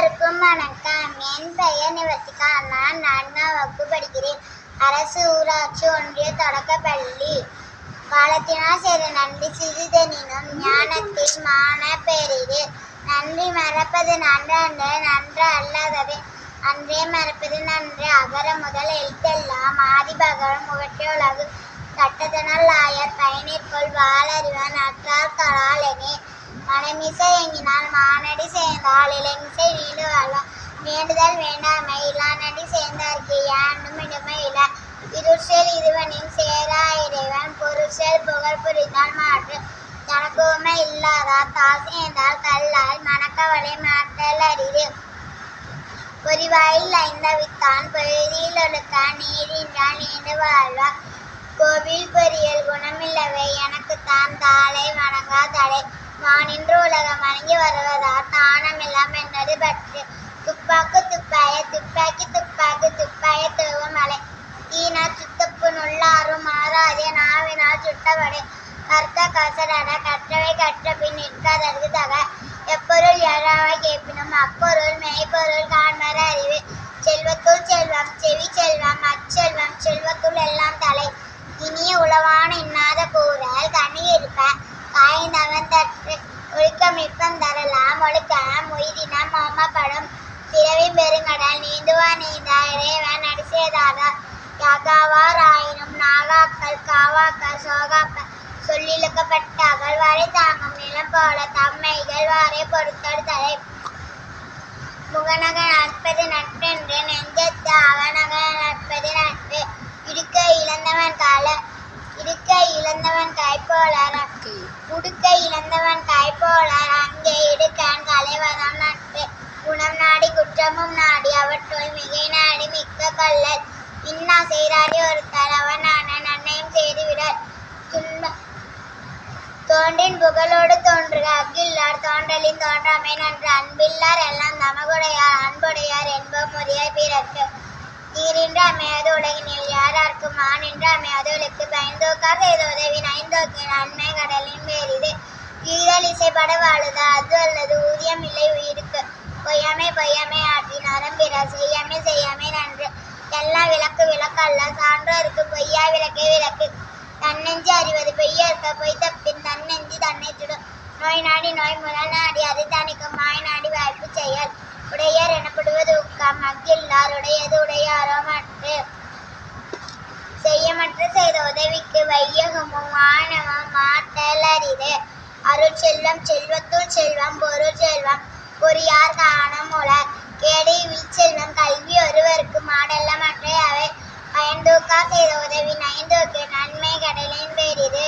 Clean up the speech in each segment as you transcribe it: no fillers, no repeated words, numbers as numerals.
அனைவருக்கும் வணக்கம். என் பெயர் நிவர்த்திகா. நான் 4ஆம் வகுப்பு படிக்கிறேன். அரசு ஊராட்சி ஒன்றிய தொடக்கப்பள்ளி. காலத்தினால் செய்த நன்றி சிறிதெனினும் ஞானத்தில் மான பெரிது. நன்றி மறப்பது நன்றன்று, நன்று அல்லாதது அன்றே மறப்பது நன்று. அகர முதல் எழுத்தெல்லாம் ஆதிபகவன் முகற்றே உலகு. கட்டதனால் ஆயர் பயனிற்கொள் வாளறிவன் அற்றார் கலாலெனே. மனமிசை எங்கினால் மானடி சேர்ந்தால் இளமிசை நீண்டு வாழ்வார். வேண்டுதல் வேண்டாமை இல்லானடி சேர்ந்தார்க்கு யாண்டும் இடுமை இல. இருசேல் இருவனின் சேரா இறைவன் பொருசேல் புகழ் புரிந்தால் மாற்று. தனக்குமை இல்லாதார் தால் சேர்ந்தால் கல்லால் மனக்கவலை மாற்றல் அரிது. பொறிவாயில் ஐந்தவித்தான் பொழுதில் ஒழுக்க நீரின்றால் நீண்டு வாழ்வார். கோவில் பொறியல் குணமில்லவே எனக்குத்தான் தாளை வணங்கா தலை. வானின்று உலகம் வணங்கி வருவதால் தானமெல்லாம் என்னது பற்று. துப்பாக்கு துப்பாய துப்பாக்கி துப்பாக்கு துப்பாய தூவும் மலை. தீனா சுத்தப்பு நுள்ளாரும் மாறாதே நாவினால் சுட்டபடை. கற்க கசடட கற்றவை கற்ற பின் நிற்காதற்கு தக. எப்பொருள் யாராவை கேட்பினும் அப்பொருள் மெய்ப்பொருள் காண்பர அறிவு. செல்வத்துள் செல்வம் செவி செல்வம் அச்செல்வம் செல்வத்துள் எல்லாம் தலை. இனிய உளவான இன்னாத கூறல் கனி இருப்ப காய்ந்தவன் தற்று. ஒழுக்கமிப்பம் தரலாம் ஒழுக்கம் உயிரினம் ஓமப்படும். பிறவி பெருங்கடல் நீந்துவான் நீந்தா இறைவன் அடிசேதாதார். யாகாவார் ஆயினும் நாகாக்கள் காவாக்கள் சோகாக்கள் சொல்லிழுக்கப்பட்ட அகழ்வாரை தாங்கும் நிலம் போல தம்மைகள் வாரை பொறுத்தல் தலை. முகநக நட்பது நட்பென்று நெஞ்சத்து அவநக நட்பது நட்பு. இடுக்கை இழந்தவன் கைப்போல உடுக்கை இழந்தவன் கைப்போல அங்கே இடுக்கன் களைவதாம் நட்பு. குணம் நாடி குற்றமும் நாடி அவற்றுள் மிகை நாடி மிக்க கொள்ளல். இன்னா செய்தாடி ஒருத்தர் அவனான நன்மையும் செய்துவிடல். தோன்றின் புகழோடு தோன்றுக அக்கில்லார் தோன்றலின் தோன்றாமை நன்று. அன்பில்லார் எல்லாம் தமகுடையார் அன்புடையார் என்போம் முதியாய் பிறப்பு. நீரின்று அமையாது உலகினில் யாரார்க்கு மானின்று அமையாது உலக்கு. பயந்தோக்கார் செய்த உதவி நைந்தோக்கி நன்மை கடலின் பெரிது. ஈரல் இசைப்பட வாழுதா அது அல்லது ஊதியம் இல்லை உயிருக்கு. பொய்யாமை பொய்யாமை ஆற்றி நரம்பிற செய்யாமை செய்யாமை நன்று. எல்லா விளக்கு விளக்கல்ல சான்றோருக்கு பொய்யா விளக்கே விளக்கு. தன்னெஞ்சு அறிவது பொய்யற்க பொய் தப்பின் தன்னெஞ்சு தன்னை சுடும். நோய் நாடி நோய் முதல் நாடி அது தணிக்கும் மாய் நாடி வாய்ப்பு செயல். உடையார் எனப்படுவது ஊக்கம் அக்கில்லார் உடையது உடையாரோ மற்று. செய்யமற்ற செய்த உதவிக்கு வையகமும் ஆணவம் மாற்றல் அரிது. அருட்செல்வம் செல்வத்துள் செல்வம் பொருள் செல்வம் பொறியார் காணம் உலர். கேடு விழ்ச்செல்வம் கல்வி ஒருவருக்கு மாடல்ல மற்றை அவை. பயன்தூக்கார் செய்த உதவி நைந்தோக்கு நன்மை கடலின் பெரிது.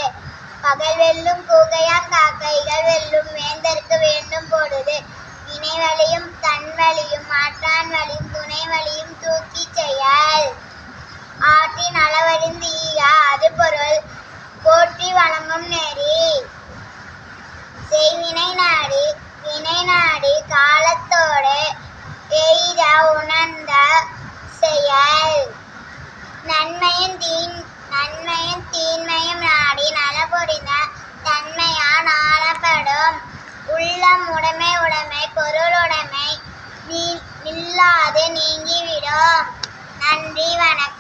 பகல் வெல்லும் கூகையாம் காக்கைகள் வெல்லும் வேந்தற்கு வேண்டும் பொழுது. இணை வழியும் தன் வழியும் மாற்றான் வழியும் துணை வழியும் தூக்கி செயல். ஆற்றின் அளவறிந்து ஈகா அது பொருள் போற்றி வழங்கும் நெறி. செய்வினை நாடி வினை நாடி காலத்தோடு எய்த உணர்ந்த செயல். நன்மையும் தீன்மையும் நாடி நலபுரிந்த தன்மையான் ஆளப்படும். உள்ளம் உடைமை உடைமை பொருளுடைமை நில்லாது நீங்கிவிடும். நன்றி வணக்கம்.